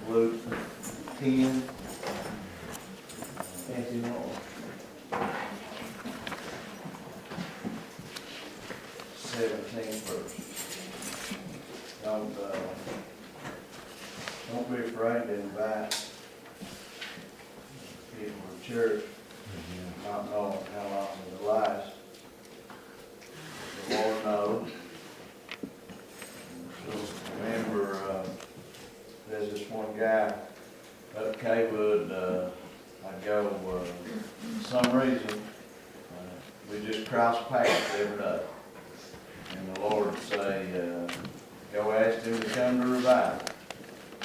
Luke 10. Thank you, Lord. 17th verse. Don't be afraid to invite people to church, not knowing how long it'll last. The Lord knows. So remember, there's this one guy up Kaywood. I go for some reason. We just cross paths every day, and the Lord would say, "Go ask Him to come to revival."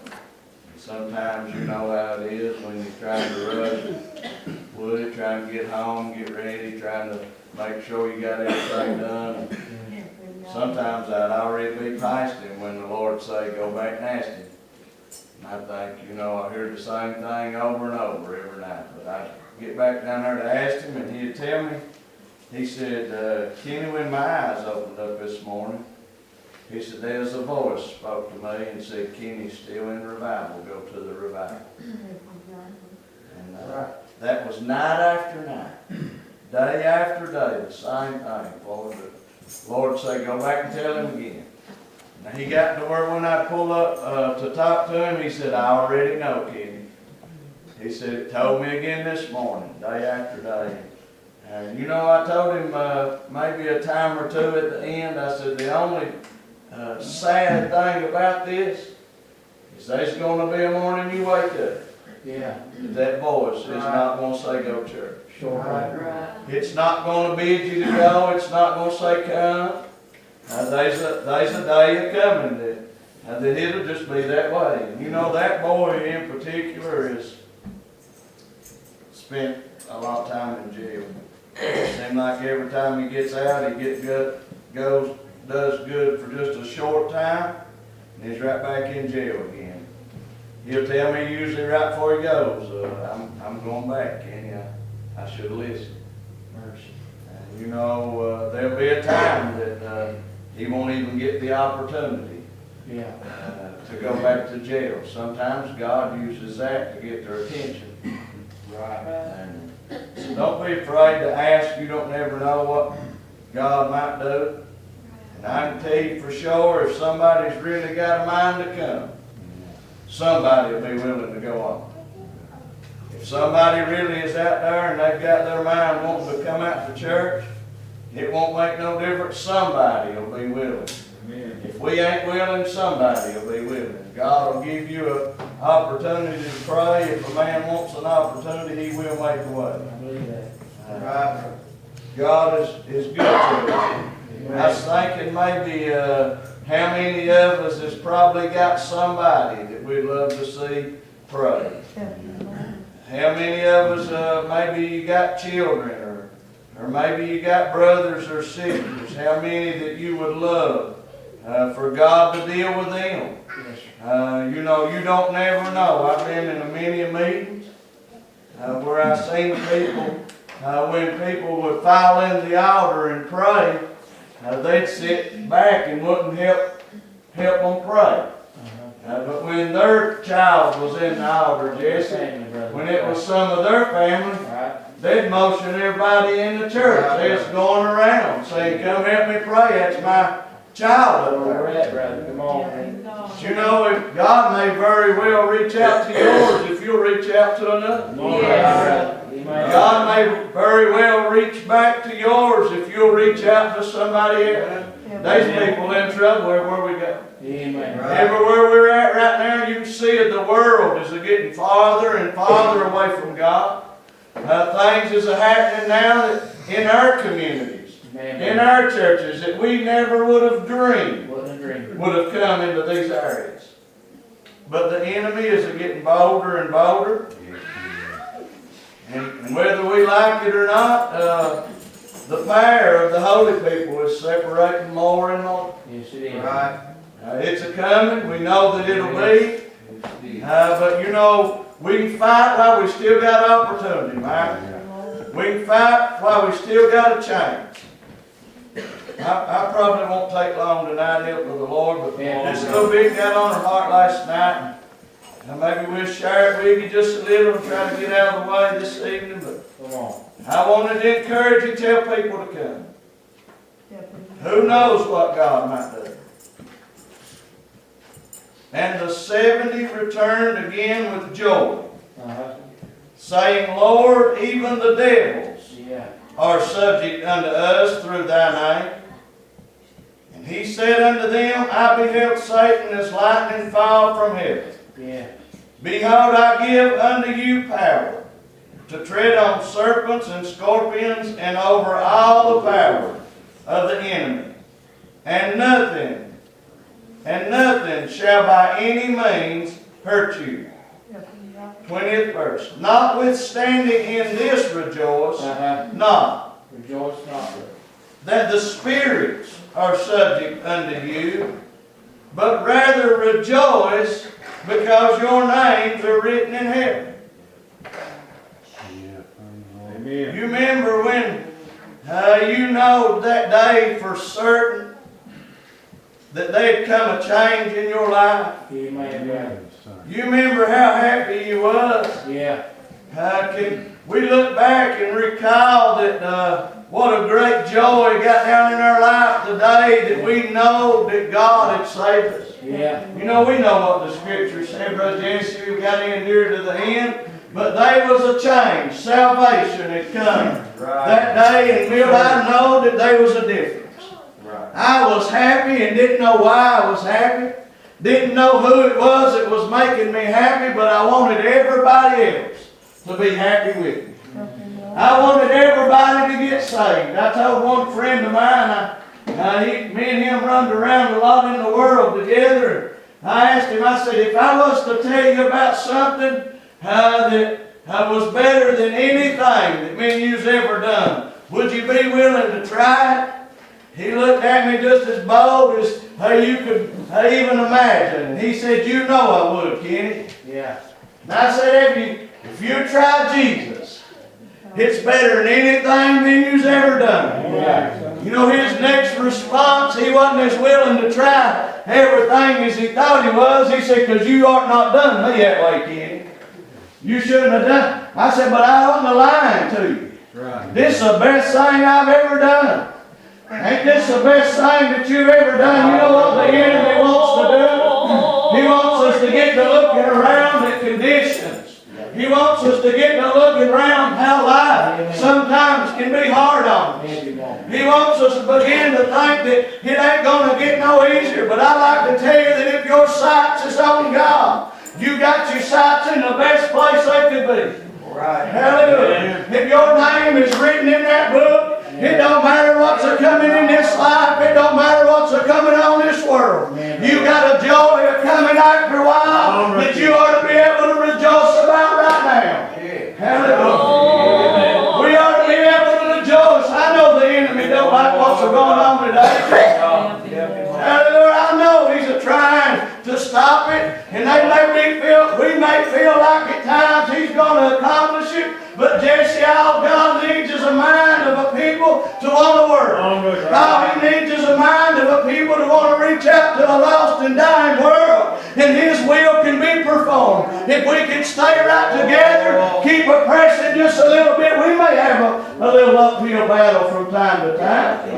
And sometimes you know how it is when you're trying to rush wood, trying to get home, get ready, trying to make sure you got everything done. Sometimes I'd already be past Him when the Lord say, "Go back and ask Him." And I think, I hear the same thing over and over every night. But I get back down there to ask Him, and He'd tell me. He said, Kenny, when my eyes opened up this morning, he said, there's a voice spoke to me and said, Kenny's still in revival. Go to the revival. And that was night after night, day after day, the same thing. The Lord said, go back and tell him again. Now he got to where when I pulled up to talk to him, he said, I already know, Kenny. He said, it told me again this morning, day after day. And I told him maybe a time or two at the end, I said, the only sad thing about this is there's going to be a morning you wake up. Yeah. That voice is not going to say go to church. Sure. Right. It's not going to bid you to go. It's not going to say come. There's a day of coming that it'll just be that way. And that boy in particular has spent a lot of time in jail. It seems like every time he gets out, he does good for just a short time, and he's right back in jail again. He'll tell me usually right before he goes, I'm going back, Kenny. I should listen. There'll be a time that he won't even get the opportunity to go back to jail. Sometimes God uses that to get their attention. Right. So don't be afraid to ask. You don't never know what God might do. And I can tell you for sure, if somebody's really got a mind to come, somebody will be willing to go on. If somebody really is out there and they've got their mind wanting to come out to church, it won't make no difference. Somebody will be willing. Amen. If we ain't willing, somebody will be willing. God will give you an opportunity to pray. If a man wants an opportunity, He will make a way. I believe that. Right. God is good to us. I was thinking maybe how many of us has probably got somebody that we'd love to see pray. How many of us, maybe you got children or maybe you got brothers or sisters. How many that you would love for God to deal with them. You don't never know. I've been in many meetings where I've seen people, when people would file in the altar and pray, they'd sit back and wouldn't help them pray. But when their child was in the altar, Jesse, when it was some of their family, they'd motion everybody in the church. They was going around saying, come help me pray. That's my child up there. Come on. If God may very well reach out to yours if you'll reach out to another. God may very well reach back to yours if you'll reach out to somebody else. There's people in trouble everywhere we go. Everywhere we're at right now, you can see it, the world is getting farther and farther away from God. Things is happening now that in our communities, in our churches, that we never would have dreamed would have come into these areas. But the enemy is getting bolder and bolder. And whether we like it or not, the power of the holy people is separating more and more. Yes, it is. Right. It's a coming. We know that it'll be. But we can fight while we still got opportunity, man. We can fight while we still got a chance. I probably won't take long tonight help with the Lord, but this little bit got on her heart last night. Now maybe we'll share it with you just a little and try to get out of the way this evening, but Come on. I wanted to encourage you, tell people to come. Who knows what God might do? And the 70 returned again with joy, saying, Lord, even the devils are subject unto us through thy name. And he said unto them, I beheld Satan as lightning fall from heaven. Behold, I give unto you power to tread on serpents and scorpions and over all the power of the enemy. And nothing shall by any means hurt you. 20th verse. Notwithstanding in this rejoice, not. Rejoice not. That the spirits are subject unto you, but rather rejoice because your names are written in heaven. Amen. You remember when you know that day for certain that there'd come a change in your life? Amen. You remember how happy you was? Yeah. Can we look back and recall that what a great joy got down in our life the day that we know that God had saved us. Yeah. You know, we know what the Scripture said, Brother Jesse, we got in here to the end. But there was a change. Salvation had come that day, and Bill, I know that there was a difference. I was happy and didn't know why I was happy. Didn't know who it was that was making me happy, but I wanted everybody else to be happy with me. I wanted everybody to get saved. I told one friend of mine, me and him run around a lot in the world together. I asked him, I said, if I was to tell you about something that was better than anything that me and you's ever done, would you be willing to try it? He looked at me just as bold as you could even imagine. And he said, you know I would, Kenny. Yeah. And I said, if you try Jesus, it's better than anything that you've ever done. Yeah. You know, his next response, he wasn't as willing to try everything as he thought he was. He said, because you ought not done me that way, Kenny. You shouldn't have done. I said, but I wasn't lying to you. Right. This is the best thing I've ever done. Ain't this the best thing that you've ever done? You know what the enemy wants to do? He wants us to get to looking around at conditions. He wants us to get to looking around how life sometimes can be hard on us. He wants us to begin to think that it ain't going to get no easier. But I like to tell you that if your sights is on God, you got your sights in the best place they could be. Right. Hallelujah. If your name is written in that book, it don't matter what's coming in this life. It don't matter what's coming on this world. You got a joy of coming after a while that you ought to be able to rejoice about right now. Hallelujah. We ought to be able to rejoice. I know the enemy don't like what's going on today. Hallelujah. I know he's trying to stop it. And we may feel like at times he's going to accomplish it. But Jesse, all God needs is a mind of a people to want to work. All he needs is a mind of a people to want to reach out to a lost and dying world. And his will can be performed. If we can stay right together, keep pressing just a little bit, we may have a little uphill battle from time to time.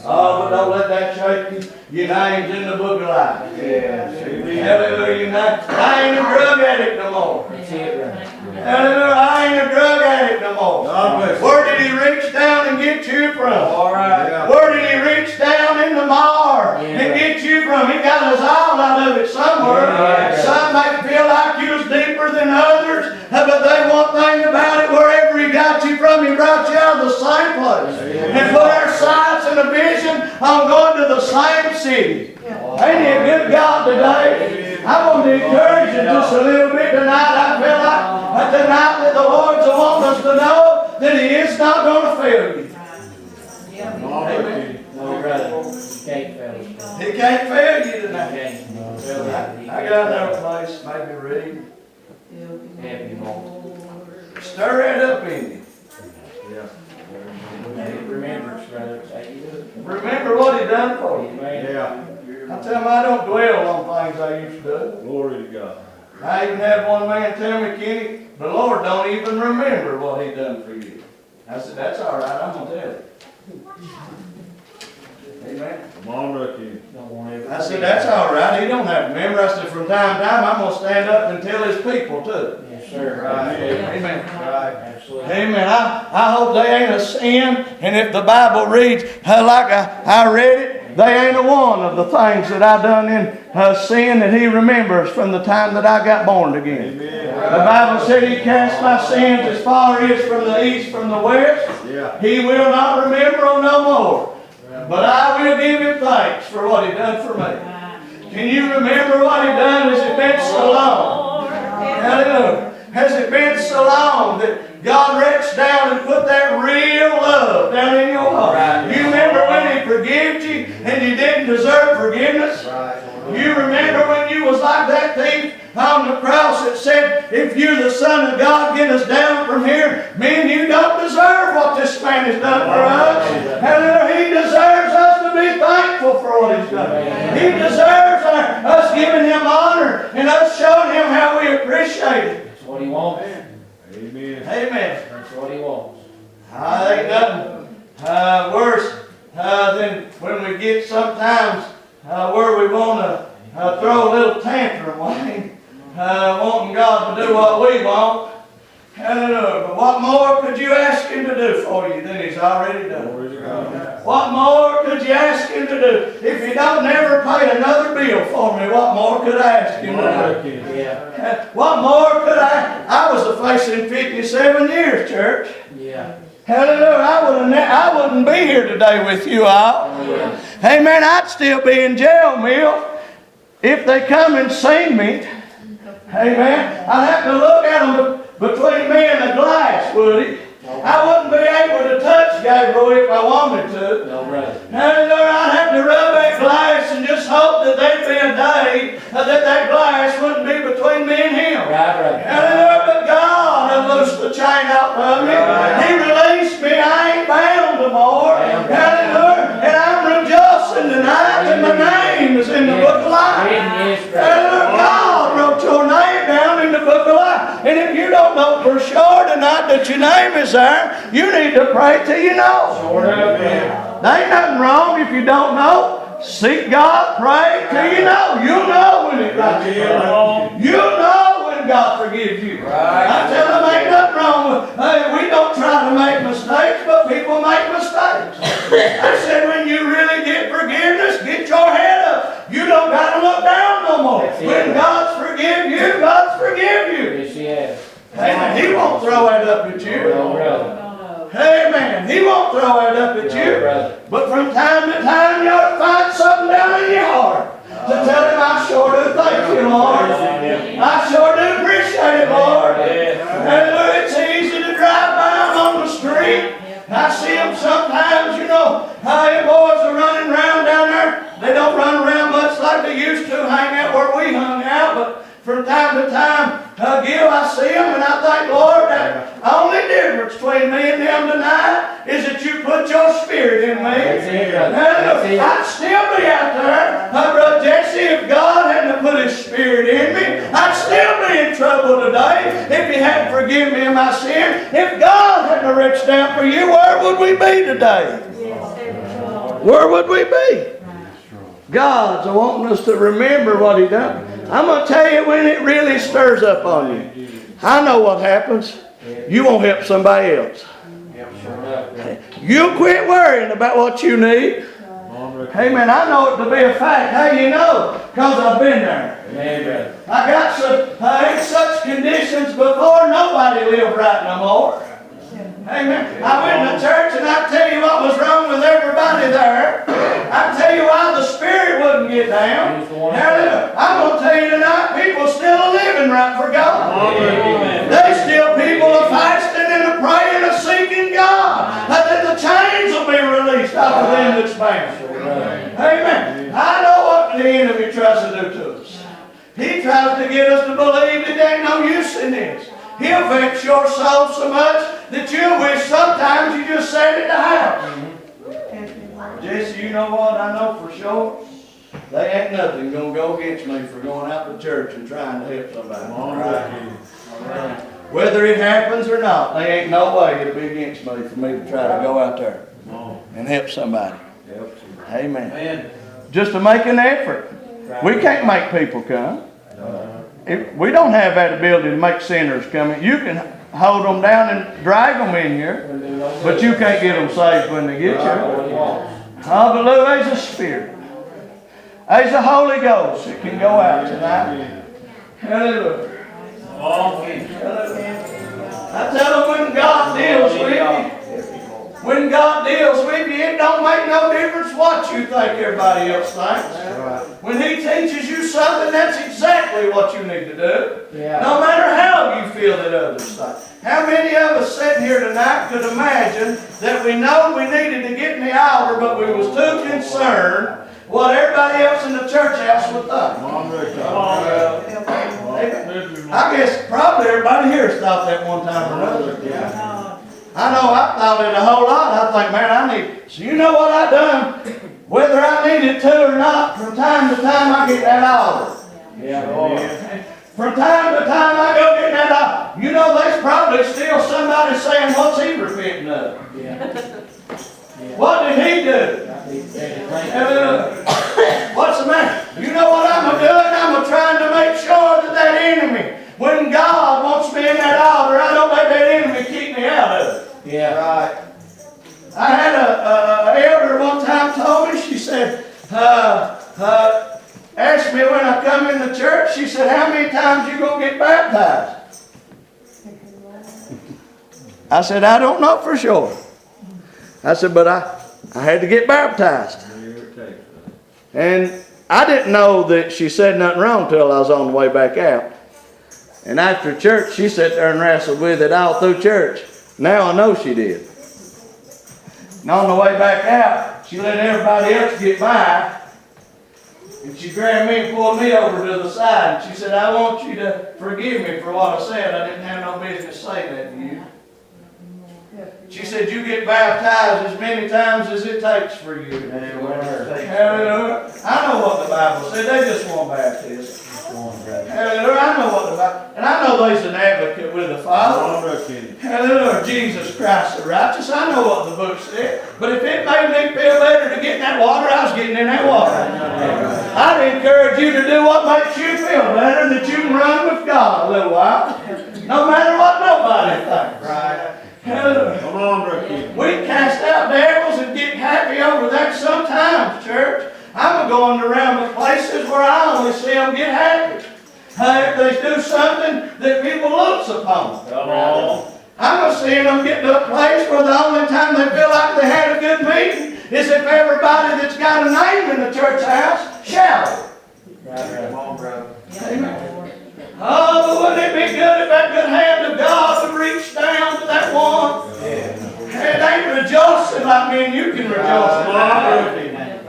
Oh, but don't let that shake you. Your name's in the book of life. Hallelujah. I ain't a drug addict no more. Hallelujah. I ain't a drug addict no more. Where did he reach down and get you from? Where did he reach down in the mire and get you from? He got us all out of it somewhere. Some may feel like you was deeper than others, but they one thing about it, wherever he got you from, he brought you out of the same place. And put our sights and a vision on going to the same city. Ain't he a good God today? I want to encourage you just a little bit tonight. I feel like tonight that the Lord's wanting us to know that he is not going to fail you. Amen. No, brother. He can't fail you. He can't fail you tonight. He I got another place, maybe read. Happy moment. Stir it up in you. Remembrance, brother. Remember what he done for you. Yeah. I tell him I don't dwell on things I used to do. Glory to God. I even had one man tell me, Kenny, the Lord don't even remember what He done for you. I said, that's all right, I'm going to tell you. Amen. Come on, Ricky. Don't want everything. I said, that's all right, He don't have to remember. I said, from time to time, I'm going to stand up and tell His people too. Yes, sir. Right. Absolutely. Amen. Absolutely. Amen. I hope they ain't a sin, and if the Bible reads like I read it, they ain't a one of the things that I done in sin that He remembers from the time that I got born again. Amen. The Bible said He cast my sins as far as from the east from the west. Yeah. He will not remember them no more. But I will give Him thanks for what He done for me. Can you remember what He done? Has it been so long? Hallelujah. Has it been so long that God reached down and put that real love down in your heart? You remember when He forgave you and you didn't deserve forgiveness? You remember when you was like that thief on the cross that said, if you're the Son of God, get us down from here. Man, you don't deserve what this man has done for us. Hallelujah. He deserves us to be thankful for what He's done. He deserves us giving Him honor and us showing Him how we appreciate it. That's what He wants. Amen. Amen. That's what He wants. I ain't nothing worse than when we get sometimes where we want to throw a little tantrum, wanting God to do what we want. Hallelujah. But what more could you ask Him to do for you than He's already done? Glory to God. What more could you ask Him to do? If He don't never pay another bill for me, what more could I ask Him to do? Yeah. What more could I was facing 57 years, church. Yeah. Hallelujah. I wouldn't be here today with you all. Yeah. Amen. I'd still be in jail, Mill, if they come and seen me. Amen. I'd have to look at them between me and the glass, would he? I wouldn't be able to touch Gabriel if I wanted to. No, brother. Hallelujah. I'd have to rub that glass and just hope that there'd be a day that glass wouldn't be between me and him. Right. Hallelujah. But God had loosed the chain out of me. He released me. I ain't bound no more. Hallelujah. And I'm rejoicing tonight that my name is in the book of life. Hallelujah. God wrote your name down in the book of life. And if you don't know for sure tonight that your name is there, you need to pray till you know. There ain't nothing wrong if you don't know. Seek God, pray till you know. You'll know when it's right. You'll know when God forgives you. I tell them ain't nothing wrong with we don't try to make mistakes, but people make mistakes. I said when you really get forgiveness, get your head up. You don't got to look down no more. When God's forgive you, God's forgive you. Yes, He has. Amen. He won't throw it up at you. No, brother. Amen. He won't throw it up at you. But from time to time, you ought to find something down in your heart to tell Him, I sure do thank you, Lord. I sure do appreciate it, Lord. Hallelujah. It's easy to drive by them on the street. I see them sometimes, how the boys are running around down there. They don't run around much like they used to hang out where we hung out, but from time to time, Gil, I see them, and I think, Lord, that the only difference between me and them tonight is that you put your spirit in me. I'd still be out there, Brother Jesse, if God hadn't put His spirit in me. I'd still be in trouble today if He hadn't forgiven me of my sin. If God hadn't reached down for you, where would we be today? Where would we be? God's wanting us to remember what He done. I'm going to tell you when it really stirs up on you. I know what happens. You won't help somebody else. You'll quit worrying about what you need. Amen. I know it to be a fact. How you know? Because I've been there. I got in such conditions before nobody lived right no more. Amen. I went to church and I tell you what was wrong with everybody there. I tell you why the Spirit wouldn't get down. Hallelujah. I'm going to tell you tonight, people still living right for God. They still people are fasting and are praying and seeking God. That the chains will be released out of them that's bound. Amen. I know what the enemy tries to do to us. He tries to get us to believe that there ain't no use in this. He'll vex your soul so much that you'll wish sometimes you just sat at the house. Jesse, you know what? I know for sure. They ain't nothing gonna go against me for going out to church and trying to help somebody. Come on, Ricky. Whether it happens or not, they ain't no way it'll be against me for me to try to go out there Come on. and help somebody. Help you. Amen. Man. Just to make an effort. We can't make people come. We don't have that ability to make sinners come in. You can hold them down and drag them in here, but you can't get them saved when they get here. Hallelujah, there's a spirit. There's a Holy Ghost that can go out tonight. Hallelujah. I tell them when God deals with you, it don't make no difference what you think everybody else thinks. When He teaches you something, that's exactly what you need to do. No matter how you feel that others think. How many of us sitting here tonight could imagine that we know we needed to get in the altar, but we was too concerned what everybody else in the church house would think? Come on, Ricky. I guess probably everybody here has thought that one time or another. I know I thought it a whole lot. I think, man, so you know what I done? Whether I needed to or not, from time to time I get that altar. From time to time I go get that altar. You know, there's probably still somebody saying, what's he repenting of? What did he do? What's the matter? You know what I'm doing? I'm trying to make sure that enemy, when God wants me in that altar, I don't let that enemy keep me out of it. Right. I had an elder one time told me, she said, asked me when I come in the church, she said, how many times you going to get baptized? I said, I don't know for sure. I said, but I had to get baptized. And I didn't know that she said nothing wrong till I was on the way back out. And after church, she sat there and wrestled with it all through church. Now I know she did. And on the way back out, she let everybody else get by. And she grabbed me and pulled me over to the side. And she said, I want you to forgive me for what I said. I didn't have no business saying that to you. She said, you get baptized as many times as it takes for you. Hallelujah. I know what the Bible said. They just want baptism. Hallelujah. I know what the Bible. And I know there's an advocate with the Father. Hallelujah. Jesus Christ the righteous. I know what the book said. But if it made me feel better to get in that water, I was getting in that water. I'd encourage you to do what makes you feel better, that you can run with God a little while. No matter what nobody thinks. Right. Hallelujah. Come on, Ricky. We cast out devils and get happy over that sometimes, church. I'm going around the places where I only see them get happy. If they do something that people looks upon. Come on. I'm seeing them get to a place where the only time they feel like they had a good meeting is if everybody that's got a name in the church house shouted. Come on, bro. Amen. Oh, wouldn't it be good if that good hand of God would reach down to that one? And they rejoicing like me and you can rejoice.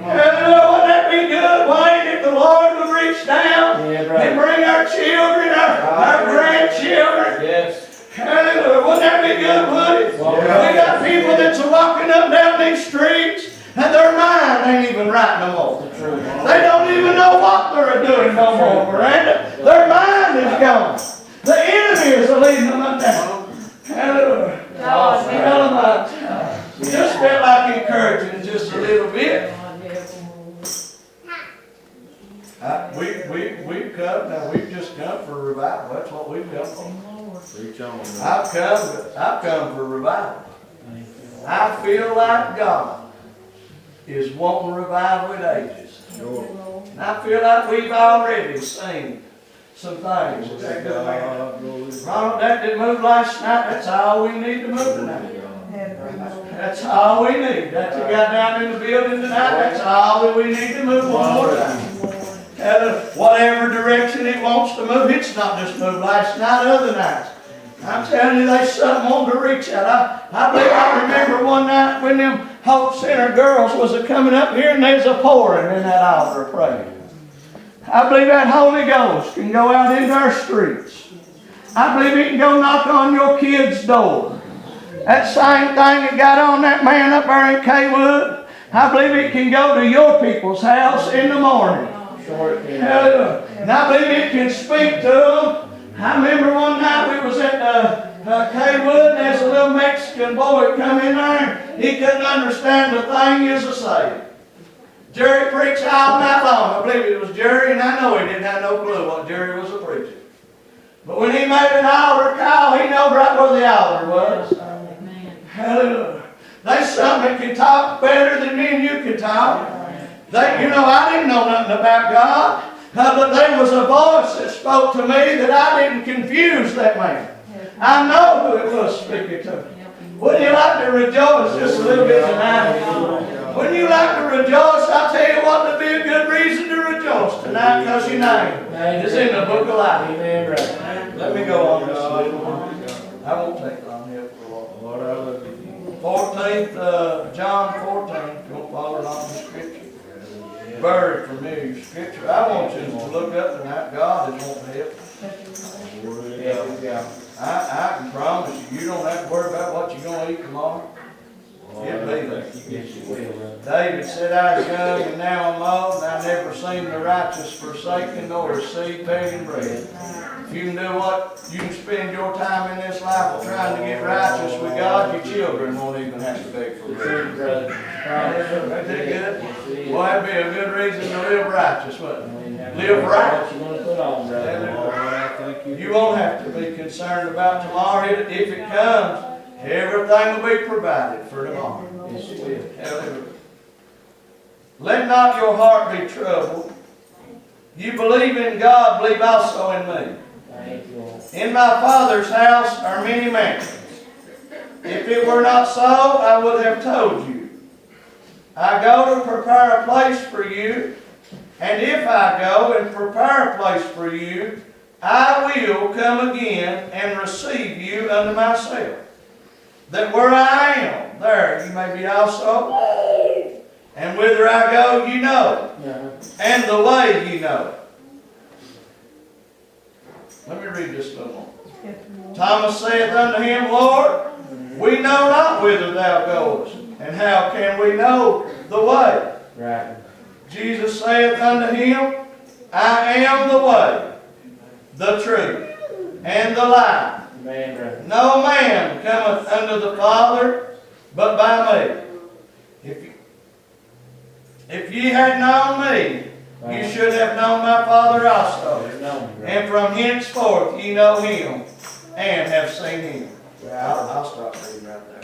Wouldn't that be good, Wayne, if the Lord would reach down and bring our children, our grandchildren? Yes. Hallelujah. Wouldn't that be good, would it? We got people that's walking up down these streets and their mind ain't even right no more. They don't even know what they're doing no more, Miranda. Their mind is gone. The enemy is leading them up there. Hallelujah. Just felt like encouraging just a little bit. We've come, now we've just come for revival. That's what we've come for. Reach on. I've come for revival. I feel like God is wanting revival at ages. Sure. And I feel like we've already seen some things. Ronald, that didn't move last night. That's all we need to move tonight. That's all we need. That you got down in the building tonight, that's all that we need to move one more time. Whatever direction it wants to move, it's not just moved last night, other nights. I'm telling you, there's something on to reach out. I believe I remember one night when them Hope Center girls was coming up here and there's a pouring in that altar praying. I believe that Holy Ghost can go out into our streets. I believe it can go knock on your kid's door. That same thing that got on that man up there in Kaywood, I believe it can go to your people's house in the morning. Hallelujah. And I believe it can speak to them. I remember one night we was at Kaywood, and there's a little Mexican boy come in there. He couldn't understand the thing you was saying. Jerry preached all night long. I believe it was Jerry, and I know he didn't have no clue what Jerry was a preaching. But when he made an altar call, he knew right where the altar was. Hallelujah. There's some that can talk better than me and you can talk. I didn't know nothing about God. But there was a voice that spoke to me that I didn't confuse that man. I know who it was speaking to me. Wouldn't you like to rejoice just a little bit tonight? Wouldn't you like to rejoice? I'll tell you what would be a good reason to rejoice tonight, because your name is in the book of life. Let me go on just a little while. I won't take long here for a while. 14th, John 14, if you won't follow along the scripture. Very familiar scripture. I want you to look up tonight. God is wanting to help. I can promise you, you don't have to worry about what you're going to eat tomorrow. David said, I was young and now I'm old, and I've never seen the righteous forsaken nor his seed begging bread. If you can do what, you can spend your time in this life trying to get righteous with God, your children won't even have to beg for bread. Isn't that good? Well, that'd be a good reason to live righteous, wouldn't it? Live right. You won't have to be concerned about tomorrow. If it comes, everything will be provided for tomorrow. Hallelujah. Let not your heart be troubled. You believe in God, believe also in me. In my Father's house are many mansions. If it were not so, I would have told you. I go to prepare a place for you, and if I go and prepare a place for you, I will come again and receive you unto myself, that where I am, there you may be also. And whither I go, you know, and the way you know. Let me read this a little more. Thomas saith unto him, Lord, we know not whither thou goest, and how can we know the way? Right. Jesus saith unto him, I am the way, the truth, and the life. No man cometh unto the Father but by me. If ye had known me, you should have known my Father also. And from henceforth ye know him and have seen him. I'll stop reading right there.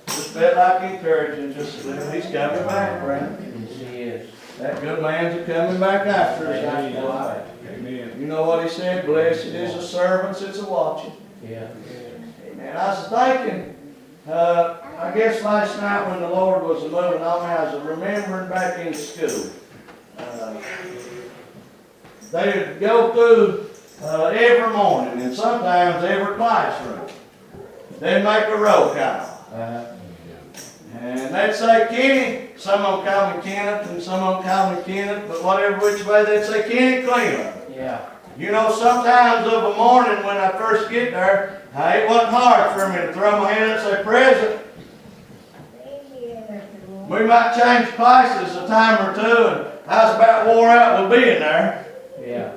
Just felt like encouraging just a little. He's coming back, friend. He is. That good man's coming back after us. Amen. You know what he said? Blessed is the servants that's a watching. Yeah. Amen. I was thinking, I guess last night when the Lord was moving on me, I was remembering back in school. They would go through every morning, and sometimes every classroom. They'd make a roll call. And they'd say Kenny, some of them call me Kenneth, and some of them call me Kenneth, but whatever which way they'd say Kenny Clem. Yeah. You know, sometimes of a morning when I first get there, it wasn't hard for me to throw my hand and say, Present. We might change places a time or two, and I was about wore out with being there. Yeah.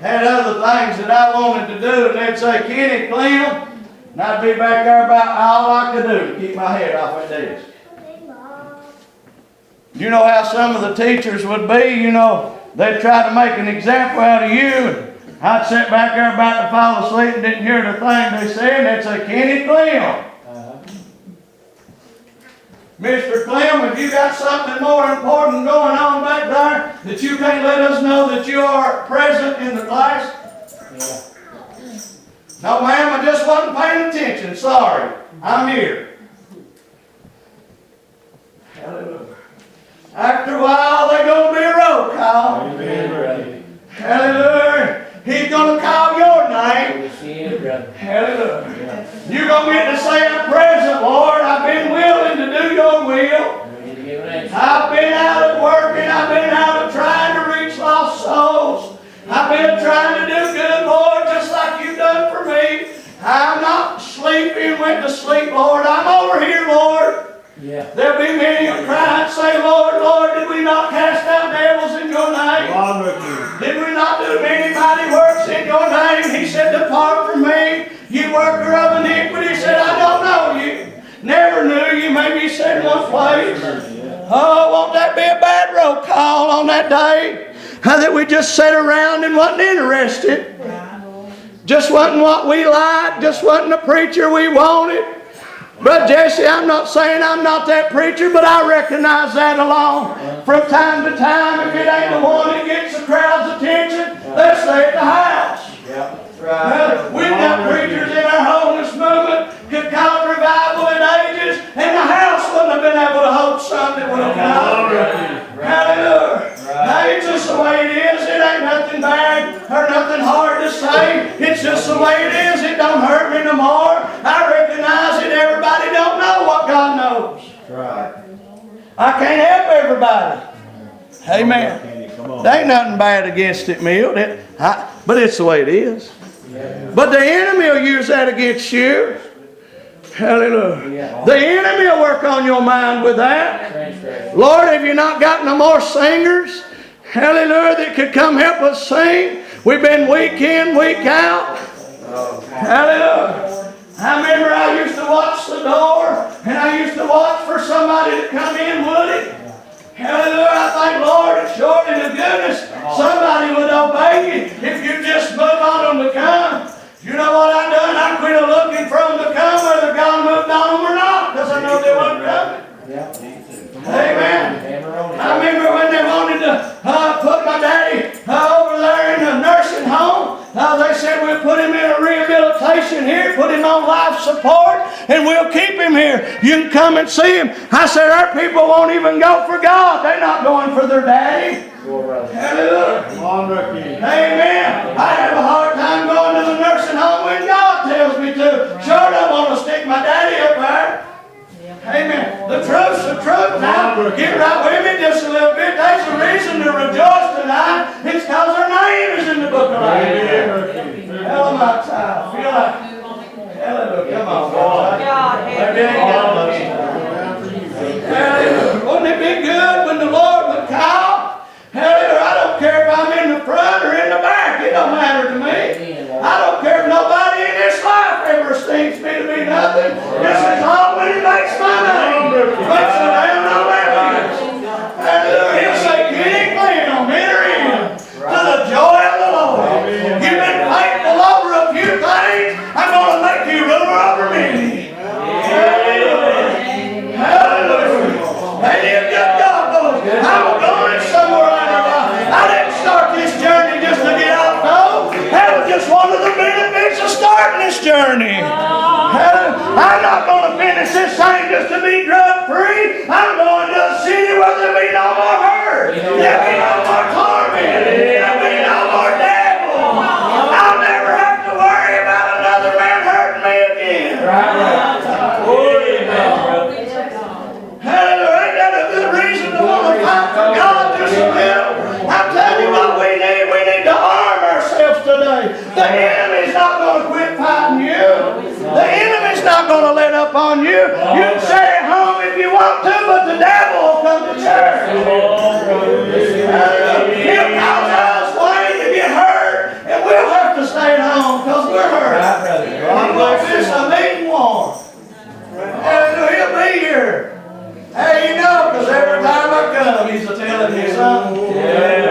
Had other things that I wanted to do, and they'd say, Kenny, Clem, and I'd be back there about all I could do to keep my head off that desk. You know how some of the teachers would be, you know, they'd try to make an example out of you, and I'd sit back there about to fall asleep and didn't hear the thing they said, and they'd say, Kenny, Clem. Mr. Clem, have you got something more important going on back there that you can't let us know that you are present in the class? Yeah. No, ma'am, I just wasn't paying attention. Sorry. I'm here. Hallelujah. After a while, there's going to be a roll call. Amen. Hallelujah. He's going to call your name. Hallelujah. You're going to get to say, I'm present, Lord. I've been willing to do your will. I've been out of working. I've been out of trying to reach lost souls. I've been trying to do good, Lord, just like you've done for me. I'm not sleeping, went to sleep, Lord. I'm over here, Lord. Yeah. There'll be many who cry and say, Lord, Lord, did we not cast out devils in your name? Come on, Ricky. Did we not do many mighty works in your name? He said, depart from me, you worker of iniquity. He said, I don't know you. Never knew you. Maybe he said one place. Oh, won't that be a bad roll call on that day? How that we just sat around and wasn't interested. Just wasn't what we liked. Just wasn't the preacher we wanted. Brother Jesse, I'm not saying I'm not that preacher, but I recognize that along from time to time. If it ain't the one that gets the crowd's attention, let's stay at the house. We've got preachers in our holiness movement could call it revival in ages, and the house wouldn't have been able to hold something that would have come. Hallelujah. Now, it's just the way it is. It ain't nothing bad or nothing hard to say. It's just the way it is. It don't hurt me no more. I recognize that everybody don't know what God knows. I can't help everybody. Amen. There ain't nothing bad against it, Mill. But it's the way it is. But the enemy will use that against you. Hallelujah. The enemy will work on your mind with that. Lord, have you not got no more singers? Hallelujah, that could come help us sing. We've been week in, week out. Hallelujah. I remember I used to watch the door, and I used to watch for somebody to come in, would it? Hallelujah, I thank Lord, it's short in the goodness. Somebody would obey you if you just move on them to come. You know what I done? I quit looking for them to come, whether God moved on them or not, because I know they weren't coming. Amen. I remember when they wanted to put my daddy over there in a nursing home. They said we'll put him in a rehabilitation here, put him on life support, and we'll keep him here. You can come and see him. I said, our people won't even go for God. They're not going for their daddy. Hallelujah. Amen. I have a hard time going to the nursing home when God tells me to. Sure don't want to stick my daddy up there. Amen. The truth's the truth. Now, get right with me just a little bit. There's a reason to rejoice tonight. It's because her name is in the book of life. Hell of my child. Feel like, hallelujah. Come on, boy. Hallelujah. Wouldn't it be good when the Lord would call? Hallelujah. I don't care if I'm in the front or in the back. It don't matter to me. I don't care if nobody in this life ever esteems me to be nothing. This is all when He makes my name. Makes the name no evidence. Hallelujah. He'll say, get in, Clem, enter in to the joy of the Lord. You've been faithful over a few things. I'm going to make you ruler over many. Hallelujah. Hallelujah. Ain't He a good God, folks? I'm going somewhere in our life. I didn't start this journey just to get out, no. That was just one of the benefits of starting this journey. I'm not going to finish this thing just to be drug free. I'm going to a city where there'll be no more hurt. There'll be no more torment. There'll be no more devil. I'll never have to worry about another man hurting me again. Hallelujah. Ain't that a good reason to want to fight for God just a little? I'm telling you what we need. We need to arm ourselves today. The enemy's not going to quit fighting you. The enemy's not going to let up on you. You can stay at home if you want to, but the devil will come to church. He'll cause us Wayne to get hurt, and we'll have to stay at home because we're hurt. He won't miss a meeting one. He'll be here. Hey, you know, because every time I come, he's telling me something. Amen.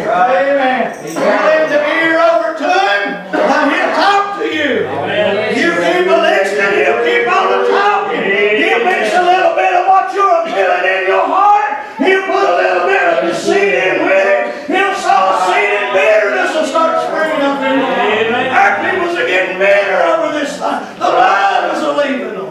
Amen. You lend the ear over to him, and he'll talk to you. You keep listening, he'll keep on talking. He'll mix a little bit of what you're feeling in your heart. He'll put a little bit of the seed in with it. He'll sow a seed in bitterness and start springing up in you. Our peoples are getting bitter over this thing. The love is leaving them.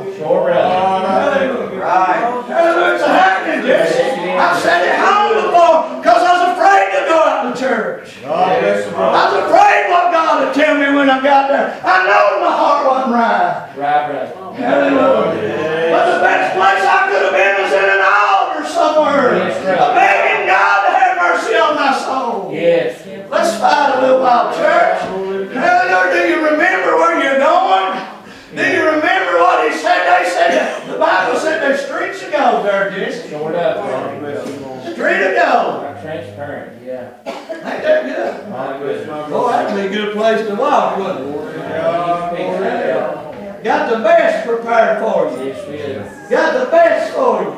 It's happening, Jesse. I've said it home before because I was afraid to go out to church. I was afraid what God would tell me when I got there. I know my heart wasn't right. Hallelujah. But the best place I could have been was in an altar somewhere. Begging God to have mercy on my soul. Let's fight a little while, church. Hallelujah. Do you remember where you're going? Do you remember what He said? They said, the Bible Bible said there's streets of gold there, Jesse. Short up, brother. Street of gold. Transparent, yeah. Ain't that good? My goodness. Boy, that'd be a good place to walk, wouldn't it? Got the best prepared for you. Yes, we do. Got the best for you.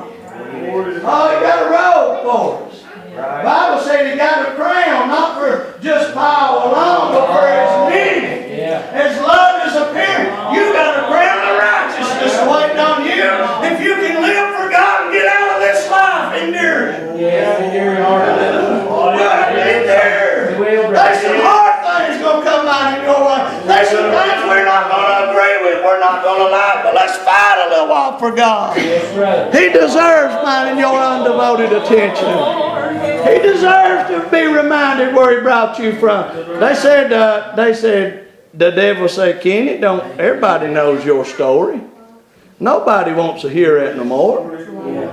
Oh, he got a robe for us. The Bible said he got a crown, not for just power alone, but for his meaning. Yeah. His love is appearing. You got a crown of righteousness waiting on you. If you can live for God and get out of this life, endure it. Yes, endure it hard. We'll have to endure. We will, There's some brother. hard things going to come out in your life. There's some things we're not going to agree with. We're not going to like, but let's fight a little while for God. Yes, brother. He deserves mine and your undevoted attention. He deserves to be reminded where he brought you from. They said, the devil said, Kenny, everybody knows your story. Nobody wants to hear it no more.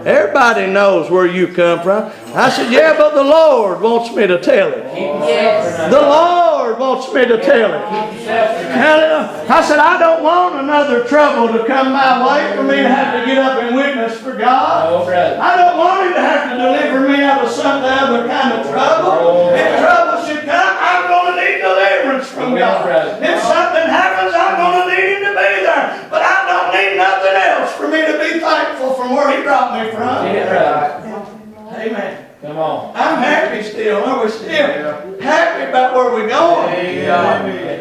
Everybody knows where you come from. I said, yeah, but the Lord wants me to tell it. Yes. The Lord wants me to tell it. Hallelujah. I said, I don't want another trouble to come my way for me to have to get up and witness for God. Oh, brother. I don't want Him to have to deliver me out of some other kind of trouble. If trouble should come, I'm going to need deliverance from God. If something happens, I'm going to need Him to be there. But I don't need nothing else for me to be thankful from where He brought me from. Yeah, brother. Amen. Come on. I'm happy still. Are we still happy about where we're going?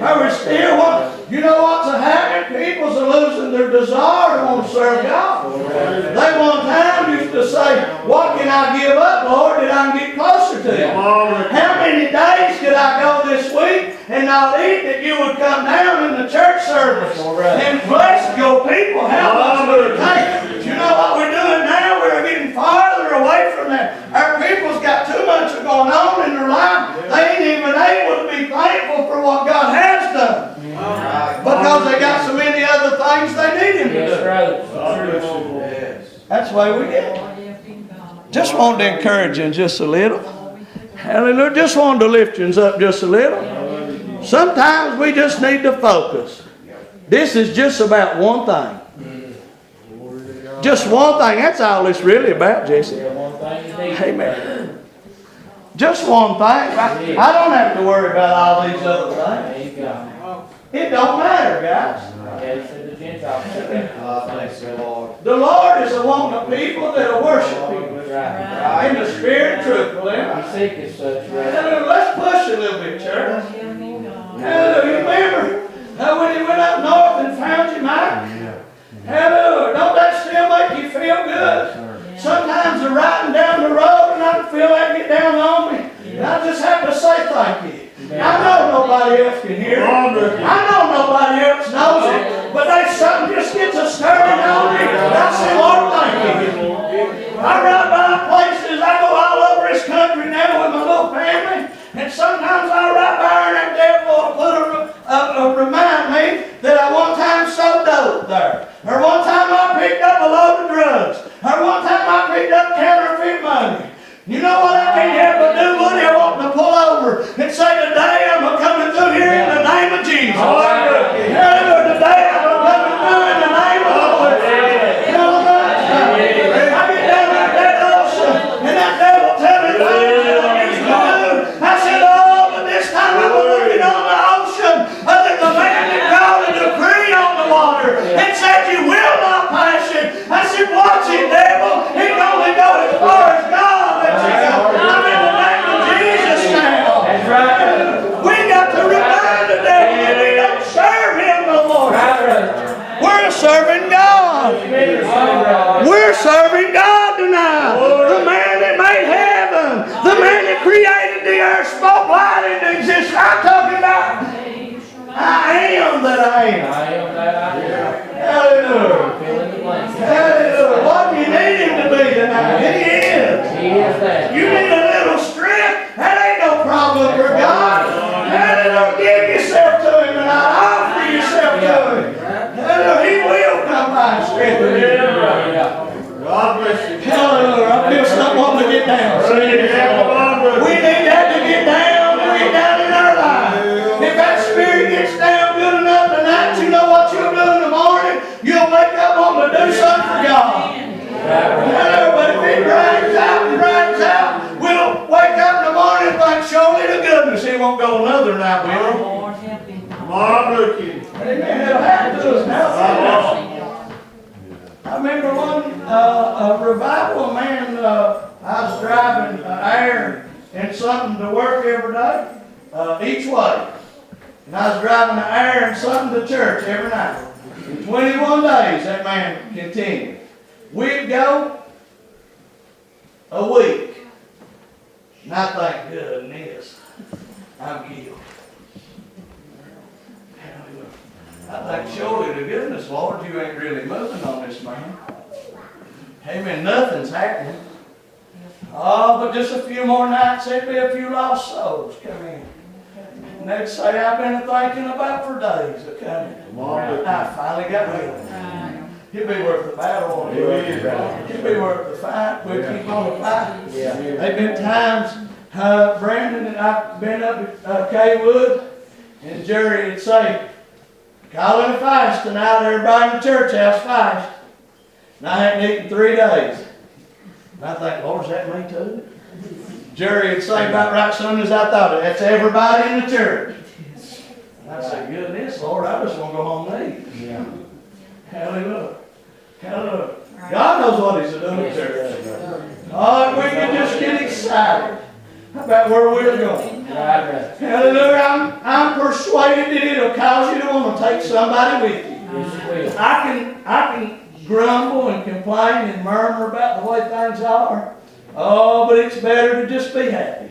Are we still you know what's happening? People's are losing their desire to want to serve God. They one time used to say, what can I give up, Lord, that I can get closer to you? How many days could I go this week and not eat that you would come down in the church service and bless your people? How much would it take? You know what we're doing now? We're getting farther away from that. Our people's got too much going on in their life. They ain't even able to be thankful for what God has done. Because they got so many other things they need Him to Yes, do. brother. That's the way we get. Just wanted to encourage you just a little. Hallelujah. Just wanted to lift you up just a little. Sometimes we just need to focus. This is just about one thing. Just one thing. That's all it's really about, Jesse. Amen. Just one thing. I don't have to worry about all these other things. It don't matter, guys. The Lord is among the people that will worship Him in the spirit and truth. Hallelujah. Let's push a little bit, church. Hallelujah. Remember when He went up north and found you, Mike? Hallelujah. Don't that still make you feel good? Sometimes they're riding down the road and I can feel that get down on me. And I just have to say thank you. I know nobody else can hear it. I know nobody else knows it. But there's something just gets a stirring on me. I say, Lord, thank you. I ride by places. I go all over this country now with my little family. And sometimes I ride by and that devil will remind me that I one time sold dope there. Or one time I picked up a load of drugs. Or one time I picked up counterfeit money. You know what I can't help but do, Woody? I want to pull over and say, today I'm coming through here in the name of Jesus. Hallelujah. Today I'm coming through in the name of the Lord. I get down like that ocean and that devil tell me things that I used to do. I said, oh, but this time I'm looking on the ocean that the man that called a decree on the water and said, you will not pass it. I said, watch it, devil. It can only go as far as God. I'm in the name of Jesus now. That's right. We got to remind the devil that we don't serve him no more. We're serving God. We're serving God tonight. The man that made heaven, the man that created the earth, spoke light into existence. I'm talking about I am that I am. I am that I am. Hallelujah. Fill in the blanks. Hallelujah. What do you need him to be tonight? He is. He is that. You need a little strength. That ain't no problem for God. Hallelujah. Give yourself to Him and offer yourself to Him. Hallelujah. He will come by and strengthen you. God bless you. Hallelujah. I feel something wanting to get down. We need that to get down in our life. If that spirit gets down good enough tonight, you know what you'll do in the morning? You'll wake up wanting to do something for God. goodness he won't go another night with him. Lord, help him. Come on, looking. Amen. It'll happen to us now. I remember one a revival man, I was driving iron and something to work every day, each way. And I was driving the iron and something to church every night. In 21 days, that man continued. We'd go a week. And I think, goodness, I'm guilty. I think, surely to goodness, Lord, you ain't really moving on this man. Amen. Nothing's happening. Oh, but just a few more nights, there'd be a few lost souls come in. And they'd say, I've been thinking about for days of coming. I finally got rid of it. It'd be worth the battle. It'd be worth the fight. We'll keep on the fight. There've been times, Brandon and I've been up at Kaywood, and Jerry would say, calling a fast tonight, everybody in the church house fast. And I hadn't eaten 3 days. And I think, Lord, is that me too? Jerry would say about right as soon as I thought it, that's everybody in the church. And I said, goodness, Lord, I just want to go home and eat. Yeah. Hallelujah. Hallelujah. God knows what He's doing in church. Oh, if we can just get excited about where we're going. Hallelujah. I'm persuaded that it'll cause you to want to take somebody with you. I can grumble and complain and murmur about the way things are. Oh, but it's better to just be happy.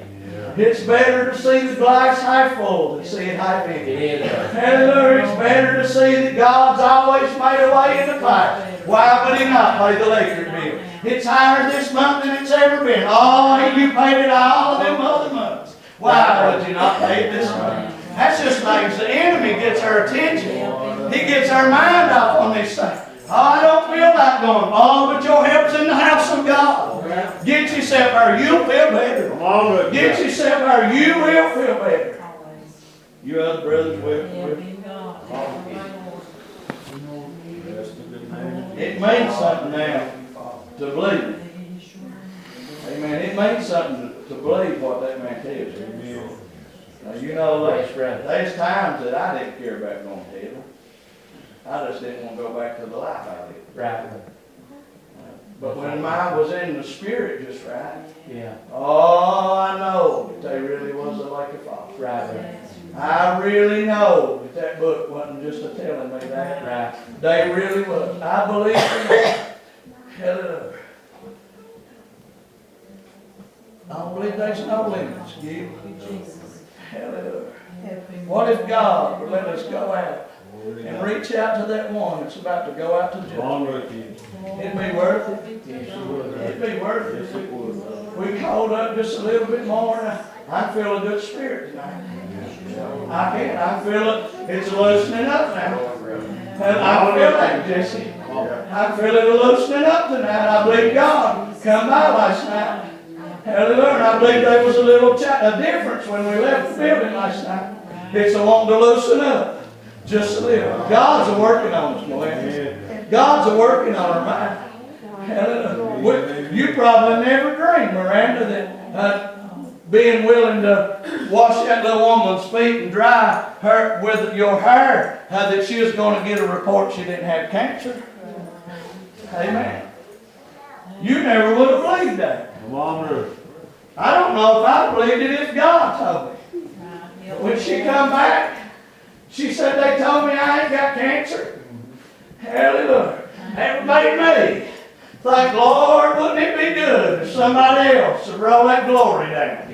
It's better to see the glass half full than see it half empty. Hallelujah. It's better to see that God's always made a way in the pie. Why would He not pay the electric bill? It's higher this month than it's ever been. Oh, you paid it all of them other months. Why would you not pay it this month? That's just things. The enemy gets our attention. He gets our mind off on these things. Oh, I don't feel like going. Oh, but your help's in the house of God. Get yourself there. You'll feel better. Get yourself there. You will feel better. You other brothers will. It means something now to believe. Amen. It means something to believe what that man tells you. Now, you know, there's times that I didn't care about going to heaven. I just didn't want to go back to the life I lived. Right. But when mine was in the spirit just right, Yeah. oh, I know that they really was a lake of fire. Right. I really know that book wasn't just a telling me that. Right. They really was. I believe in that. Hallelujah. I don't believe there's no limits, Gil. Hallelujah. What if God would let us go out and reach out to that one that's about to go out to judgment? It'd be worth it. It'd be worth it. We can hold up just a little bit more, and I feel a good spirit tonight. I can. I feel it. It's loosening up now. And I feel that, Jesse. I feel it loosening up tonight. I believe God come by last night. Hallelujah. And I believe there was a little difference when we left the building last night. It's a wanting to loosen up. Just a little. God's a working on us, Clem. God's a working on our mind. Hallelujah. You probably never dreamed, Miranda, that being willing to wash that little woman's feet and dry her with your hair, that she was going to get a report she didn't have cancer. Amen. You never would have believed that. I don't know if I believed it if God told me. When she come back, she said, they told me I ain't got cancer. Hallelujah. That made me think, Lord, wouldn't it be good if somebody else would roll that glory down?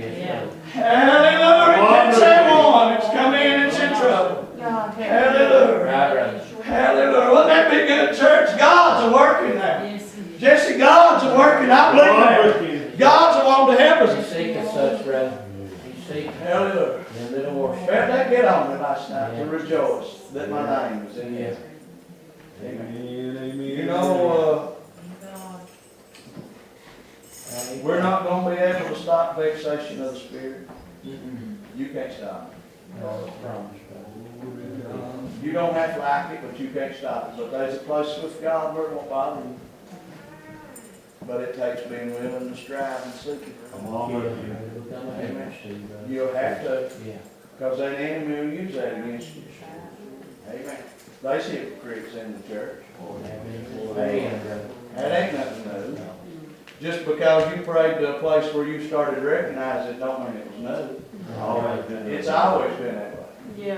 Hallelujah. Catch that one that's come in and in trouble. Hallelujah. Hallelujah. Wouldn't that be good, church? God's a working now. Jesse, God's a working. I believe that. God's a wanting to help us. You seek as such, brother. You seek. Hallelujah. And little worship. Better that get on me last night to rejoice that my name was in here. Amen. You know, we're not going to be able to stop vexation of the Spirit. You can't stop it. You don't have to like it, but you can't stop it. But there's a place with God where it won't bother you. but it takes being willing to strive and seek it. Come on, brother. Become a hammer, Steve, brother. You'll have to, Yeah. because that enemy will use that against you. Amen. There's hypocrites in the church. Amen, brother. That ain't nothing new. Just because you prayed to a place where you started recognizing it, don't mean it was new. It's always been that way. Yeah.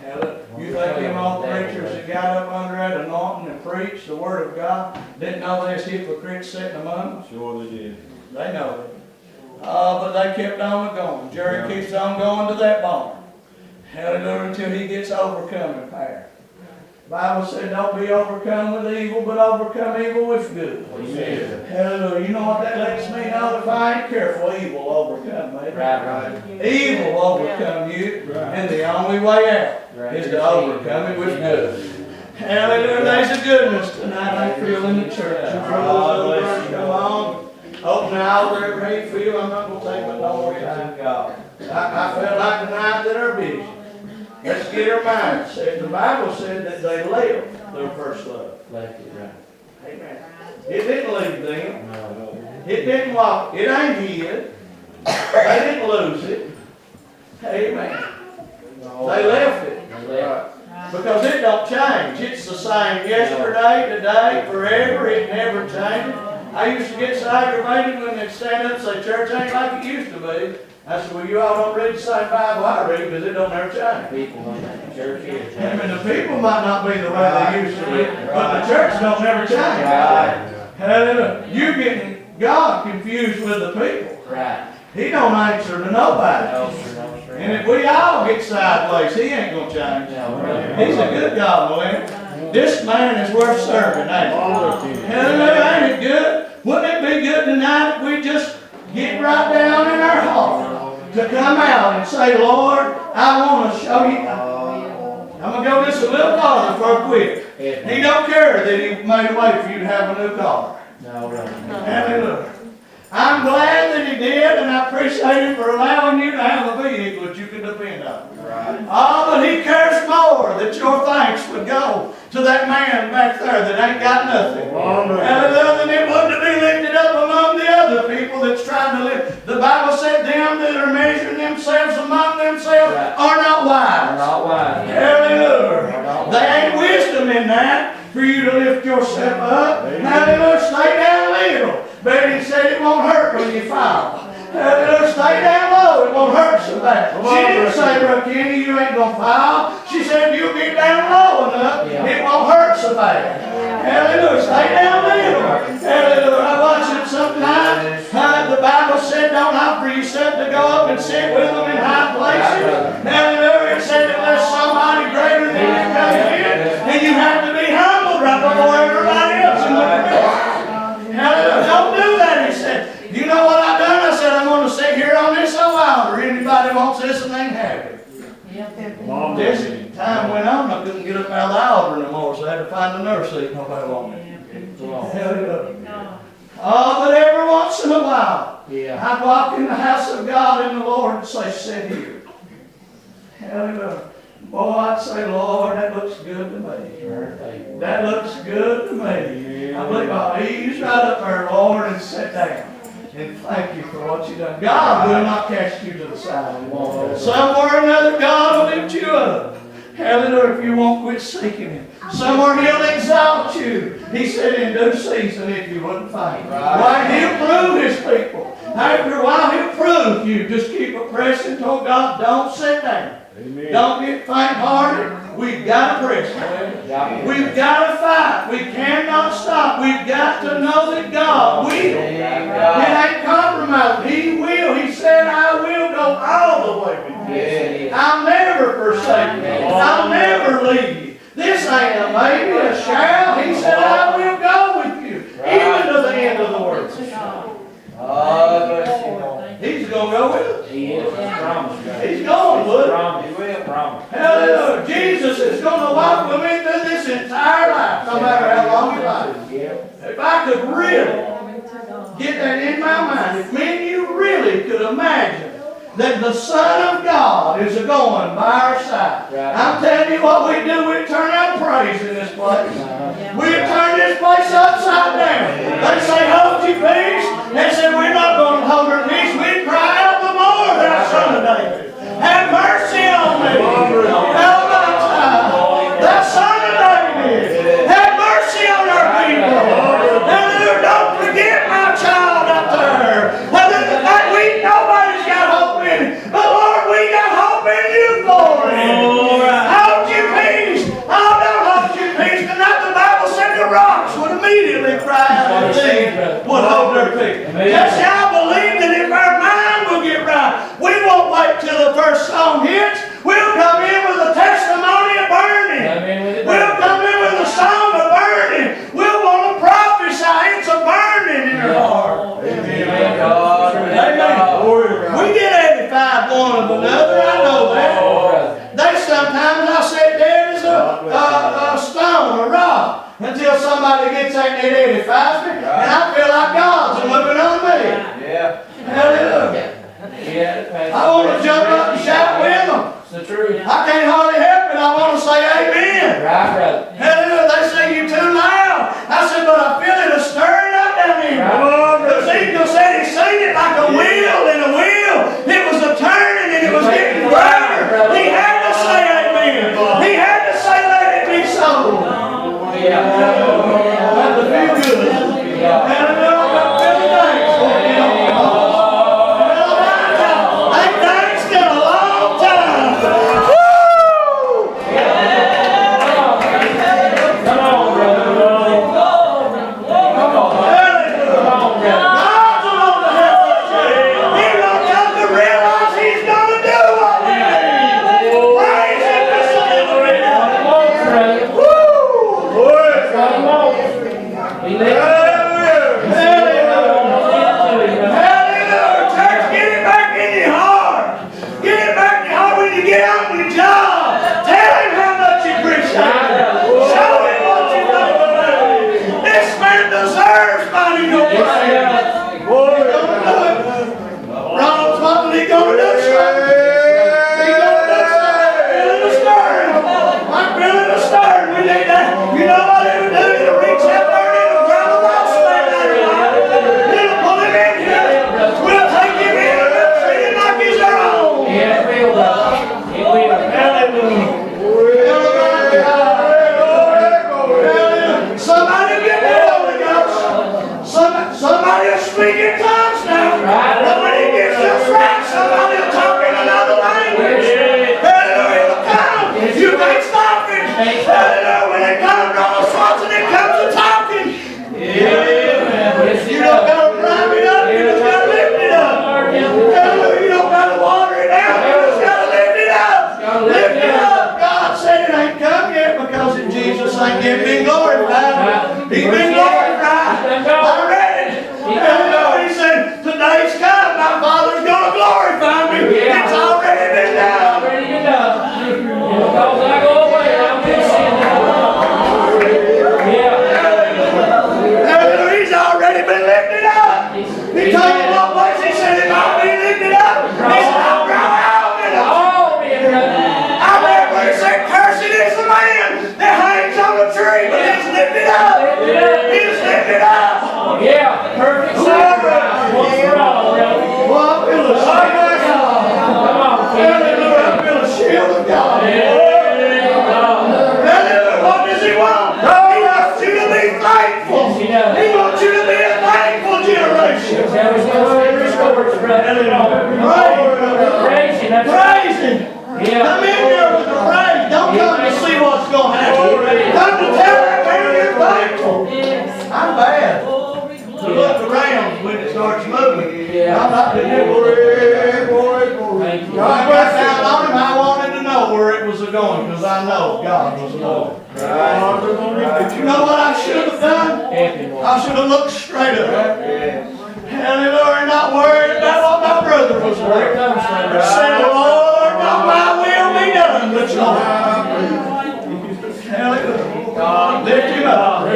Hell, you think them old preachers that got up under that anointing and preached the word of God didn't know there's hypocrites sitting among them? Sure they did. They know it. But they kept on going. Jerry keeps on going to that barn. Hallelujah, until he gets overcome in power. The Bible said, don't be overcome with evil, but overcome evil with good. Amen. Hallelujah. You know what that lets me know? If I ain't careful, evil will overcome me. Right. Evil will overcome you, and the only way out is to overcome it with good. Hallelujah. There's a goodness tonight I feel in the church. Come on. Open the hour wherever you feel. I'm not going to take but no more time. I felt like tonight that our vision. Let's get our minds set. The Bible said that they left their first love. Left it, right. Amen. It didn't leave them. No. It didn't walk. It ain't hid. They didn't lose it. Amen. They left it. They left. Because it don't change. It's the same yesterday, today, forever. It never changes. I used to get so aggravated when they'd stand up and say, church ain't like it used to be. I said, well, you all don't read the same Bible I read because it don't never change. People in the church here. I mean, the people might not be the way they used to be, but the church don't never change. Hallelujah. You're getting God confused with the people. Right. He don't answer to nobody. No, sir, no, sir. And if we all get sideways, he ain't going to change. No, brother. He's a good God, William. This man is worth serving, ain't he? Hallelujah, ain't it good? Wouldn't it be good tonight if we just get right down in our heart to come out and say, Lord, I want to show you. I'm going to go just a little farther for a quick. He don't care that he made a way for you to have a new car. No, brother. Hallelujah. I'm glad that he did, and I appreciate him for allowing you to have a vehicle that you can depend on. Right. Oh, but he cares more that your thanks would go to that man back there that ain't got nothing. Hallelujah, than it would to be lifted up among the other people that's trying to live. The Bible said them that are measuring themselves among themselves are not wise. Not wise. Hallelujah. There ain't wisdom in that for you to lift yourself up. Hallelujah. Stay down little. Betty said it won't hurt when you fall. Hallelujah. Stay down low. It won't hurt so bad. She didn't say, Brother Kenny, you ain't going to fall. She said, you'll get down low enough. It won't hurt so bad. Hallelujah. Stay down little. Hallelujah. I watch it sometimes. The Bible said, don't offer yourself to go up and sit with them in high places. Hallelujah. It said that there's somebody greater than you come in. And you have to be humbled right before everybody else in the room. Hallelujah. Don't do that, he said. You know what I've done? I said, I'm going to sit here on this altar. Anybody wants this and they can have it. This time went on, I couldn't get up out of the altar no more, so I had to find a nurse seat. Nobody wanted it. Hallelujah. Oh, but every once in a while, I'd walk in the house of God and the Lord and say, sit here. Hallelujah. Boy, I'd say, Lord, that looks good to me. That looks good to me. I believe I'll ease right up there, Lord, and sit down. And thank you for what you've done. God will not cast you to the side. Somewhere or another, God will lift you up. Hallelujah, if you won't quit seeking Him. Somewhere He'll exalt you. He said in due season if you wouldn't faint. Right, He'll prove His people. After a while, He'll prove you. Just keep pressing toward God. Don't sit down. Amen. Don't get faint-hearted. We've got to press. We've got to fight. We cannot stop. We've got to know that God will. It ain't compromised. He will. He said, I will go all the way with you. I'll never forsake you. I'll never leave you. This ain't a maybe, a shall. He said, I will go with you. Even to the end of the world. He's going to go with us. He is. He's going with us. He will promise. Hallelujah. Jesus is going to walk with me through this entire life, no matter how long you live. If I could really get that in my mind, if me and you really could imagine that the Son of God is going by our side. I'm telling you what we do, we turn out praise in this place. We turn this place upside down. They say, hold your peace. you for it. Hold your peace. Oh, don't hold your peace. Tonight the Bible said the rocks would immediately cry out and the would hold their peace. Just I believe that if our mind will get right, we won't wait till the first song hits. We'll come in with a testimony of burning. We'll come in with a song of burning. We'll want to prophesy. It's a burning in our heart. Amen. We get 85 one of another. I know that. They sometimes I sit there as a stone, a rock, until somebody gets that 85 me, and I feel like God's moving on me. Yeah. Hallelujah. I want to jump up and shout with them. It's the truth. I can't hardly help it. I want to say amen. Right, brother. Hallelujah. They say you're too loud. I said, but I feel it a stirring up down here. Ezekiel said he seen it like a wheel in a wheel. It was a turning and it was getting greater. He had to say amen. He had to say let it be so. Had to feel good. Hallelujah. I feel thanks for you.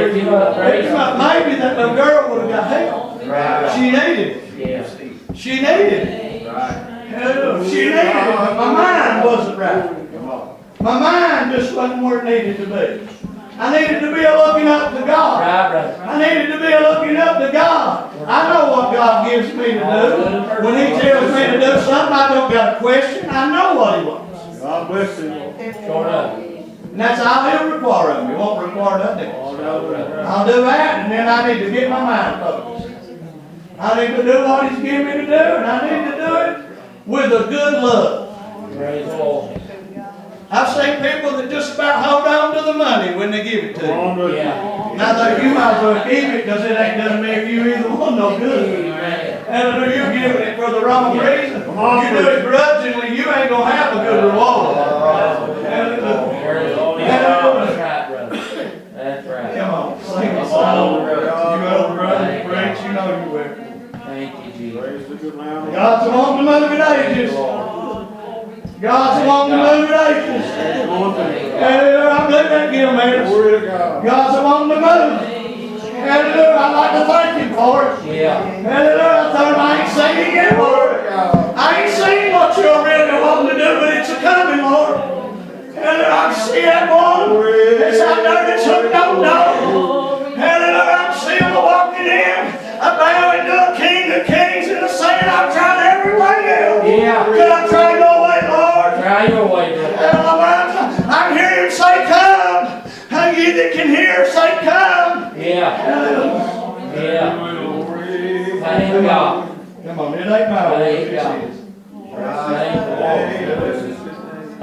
Maybe that little girl would have got help. She needed it. She needed it. She needed it. My mind wasn't right. My mind just wasn't where it needed to be. I needed to be looking up to God. I needed to be looking up to God. I know what God gives me to do. When He tells me to do something, I don't got a question. I know what He wants. God bless you. And that's all He'll require of me. He won't require nothing. I'll do that, and then I need to get my mind focused. I need to do what He's given me to do, and I need to do it with a good love. Praise the Lord. seen people that just about hold on to the money when they give it to you. Yeah. Now, though, you might as well keep it because it ain't gonna make you either one no good. Amen. Hallelujah, you're giving it for the wrong reason. You do it grudgingly, you ain't gonna have a good reward. Hallelujah. That's right, brother. That's right. Come on, sing a song. You old brother, preach, you know you will. Thank you, Jesus. God's wanting to move at ages. God's wanting to move at ages. Hallelujah, I believe that, Gil, man. God's wanting to move. Hallelujah, I'd like to thank Him for it. Yeah. Hallelujah, I told Him I ain't seen it yet, Lord. I ain't seen what you're really wanting to do, but it's a coming, Lord. Hallelujah, I can see that one. It's out there that's hooked on dog. Hallelujah, I can see Him walking in. I bow into a King of Kings and a saying, I've tried everything else. Yeah. Could I try your way, Lord? Try your way, brother. Hallelujah, I can hear Him say, come. How you that can hear, say, come. Yeah. Hallelujah. Yeah. Thank God. Come on, it ain't my way. Thank God. Thank the Lord.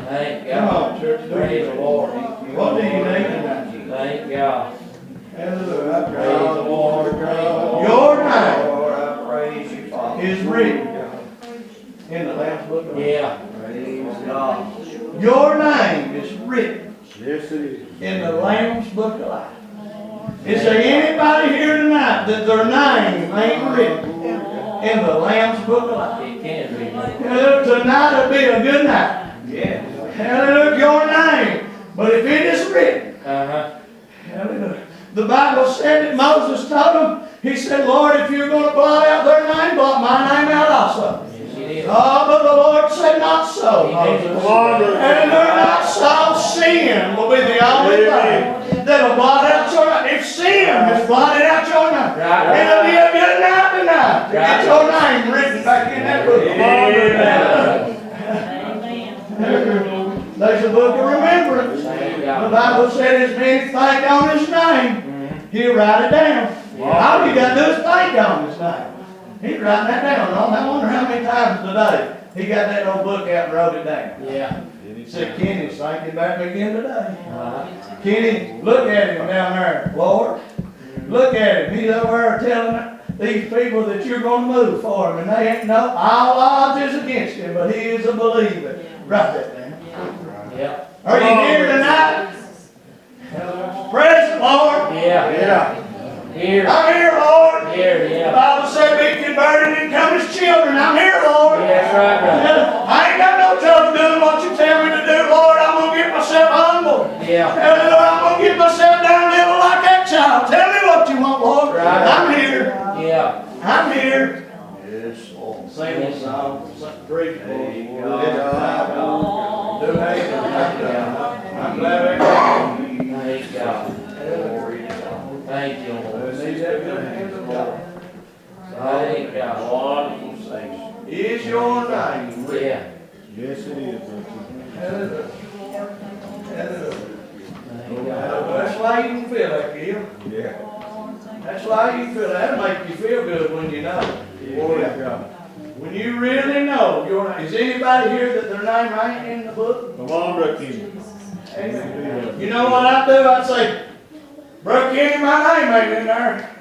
Thank Come God. on, church. Praise the Lord. What do you need tonight? Thank God. Hallelujah. Praise the Lord. Praise the Lord. Your name Lord, I praise you, Father. is written in the Lamb's Book of Life. Yeah. Praise God. Your name is written Yes, it is. in the Lamb's Book of Life. Is there anybody here tonight that their name ain't written in the Lamb's Book of Life? It can be. Hallelujah. Tonight will be a good night. Yes. Hallelujah. Your name. But if it is written, Uh-huh. hallelujah. The Bible said that Moses told him, he said, Lord, if you're going to blot out their name, blot my name out also. Yes, it is. Oh, but the Lord said, not so, Moses. And not so. Sin will be the only thing that'll blot out your name. If sin has blotted out your name, Right. it'll be a good night tonight to get your name written back in that book. There's a book of remembrance. Thank The God. Bible said as many think on His name, He'll write it down. All you got to do is think on His name. He's writing that down. I wonder how many times today he got that old book out and wrote it down. Yeah. He said, Kenny's thinking back again today. Uh-huh. Kenny, look at him down there, Lord. Look at him. He's over there telling these people that you're going to move for him. And they ain't no, all odds is against him, but he is a believer. Write that down. Yeah. Are you here tonight? Praise the Lord. Yeah. Yeah. Here. I'm here, Lord. Here, The yeah. Bible said be converted and come as children. I'm here, Lord. Yeah, that's right, brother. I ain't got no trouble doing what you tell me to do, Lord. I'm going to get myself humble. Yeah. Hallelujah. I'm going to get myself down a little like that child. Tell me what you want, Lord. Right. I'm here. Yeah. I'm here. Yes, Lord. Sing a song. Preach, Lord. God. Do hate I'm glad I got you. Thank God. Thank you, Lord. Need that good hand of God. Thank God. Wonderful Savior. Is your name written? Yeah. Yes, it is. Hallelujah. Hallelujah. Thank God. That's why you can feel that, Gil. Yeah. That's why you feel that. That'll make you feel good when you know. Glory to God. When you really know your name. Is anybody here that their name ain't in the book? Come on, Brother Kenny. Amen. You know what I'd do? I'd say, Brother Kenny, my name ain't in there.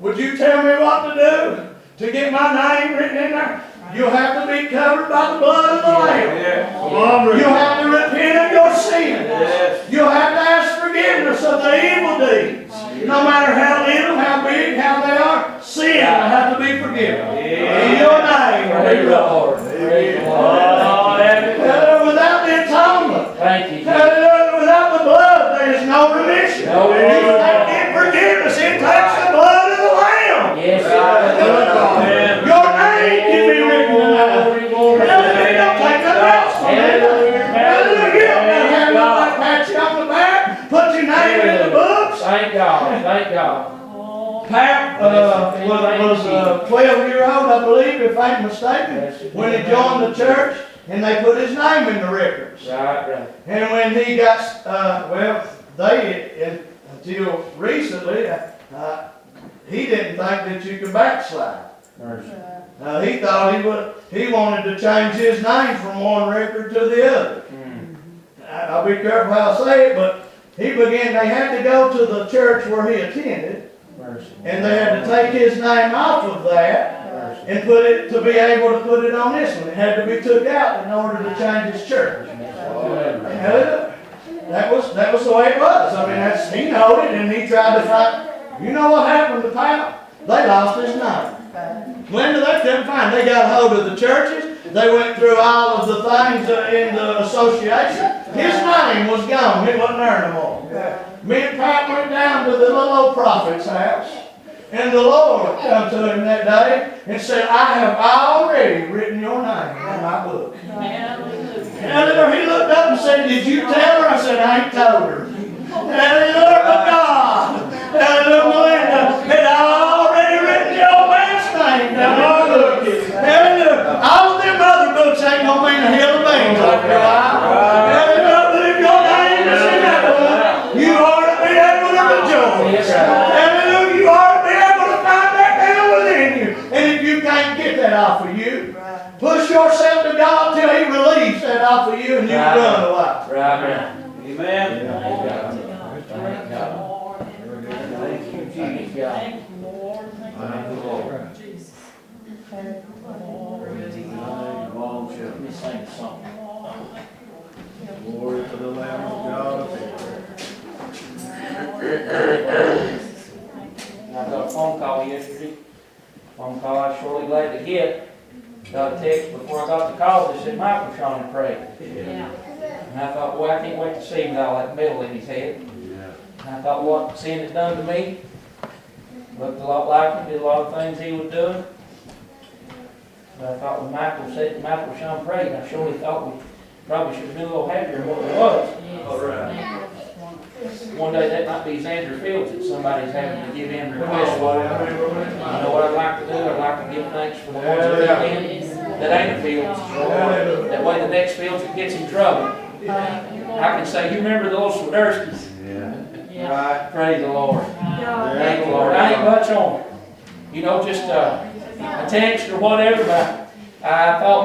Would you tell me what to do to get my name written in there? You'll have to be covered by the blood of the Lamb. Come on, Brother You'll have to repent of your sins. Yes. You'll have to ask forgiveness of the evil deeds. No matter how little, how big, how they are, sin will have to be forgiven. In your name. Praise the Lord. Praise the Lord. Hallelujah. Without the atonement, Thank you, Jesus. hallelujah, without the blood, there is no remission. No You can't get forgiveness. It takes the blood of the Lamb. Yes, Hallelujah. Your name can be written tonight. Hallelujah. Don't take nothing else from it. Hallelujah. You don't have to have nobody pat you on the back, put your name in the books. Thank God. Thank God. Pat was 12-year-old, I believe, if I ain't mistaken, when he joined the church, and they put his name in the records. Right. And when he got, until recently, he didn't think that you could backslide. Mercy. He thought he wanted to change his name from one record to the other. I'll be careful how I say it, but they had to go to the church where he attended, and they had to take his name off of that and put it, to be able to put it on this one. It had to be took out in order to change his church. Hallelujah. That was the way it was. I mean, he knowed it, and he tried to find. You know what happened to Powell? They lost his name. Glenda, they couldn't find. They got hold of the churches. They went through all of the things in the association. His name was gone. It wasn't there no more. Me and Pat went down to the little old prophet's house, and the Lord come to him that day and said, I have already written your name in my book. Hallelujah. He looked up and said, did you tell her? I said, I ain't told her. Hallelujah, but God. Hallelujah, Melinda had already written the old man's name down on the book. Hallelujah. All of them other books ain't gonna mean a hill of beans after a while. Hallelujah, but if your name is in that book, you ought to be able to rejoice. Hallelujah, you ought to be able to find that down within you. And if you can't get that off of you, push yourself to God till He relieves that off of you, and you can run away. Right. Amen. Thank God. Thank God. Thank you, Jesus. Thank you, Lord. Thank you, Lord. Jesus. Let me sing a song. Glory to the Lamb of God. I got a phone call yesterday. Phone call I was surely glad to get. Got a text before I got the call that said Michael Sean had prayed. Yeah. And I thought, boy, I can't wait to see him with all that metal in his head. And I thought, what sin has done to me? Looked a lot like him, did a lot of things he was doing. But I thought when Michael said Michael Sean prayed, I surely thought we probably should have been a little happier than what we was. One day that might be Xander Fields that somebody's having to give in request for. You know what I'd like to do? I'd like to give thanks for the ones that got in that ain't Fields. That way the next Fields that gets in trouble, I can say, you remember those Swiderskis? Right. Praise the Lord. Thank the Lord. I ain't much on it. You know, just a text or whatever, but I thought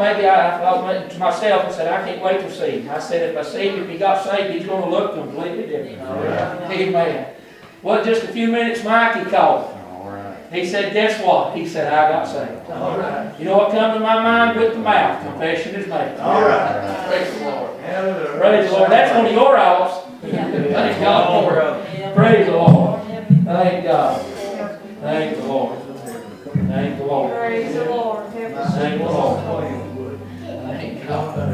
to myself, I said, I can't wait to see him. I said, if I see him, if he got saved, he's going to look completely different. Amen. Well, just a few minutes, Mike, he called. He said, guess what? He said, I got saved. You know what come to my mind? With the mouth, confession is made. All right. Praise the Lord. Praise the Lord. That's one of your hours. Thank God for it. Praise the Lord. Thank God. Thank the Lord. Thank the Lord. Praise the Lord. Thank the Lord. Thank God.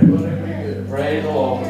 Praise the Lord.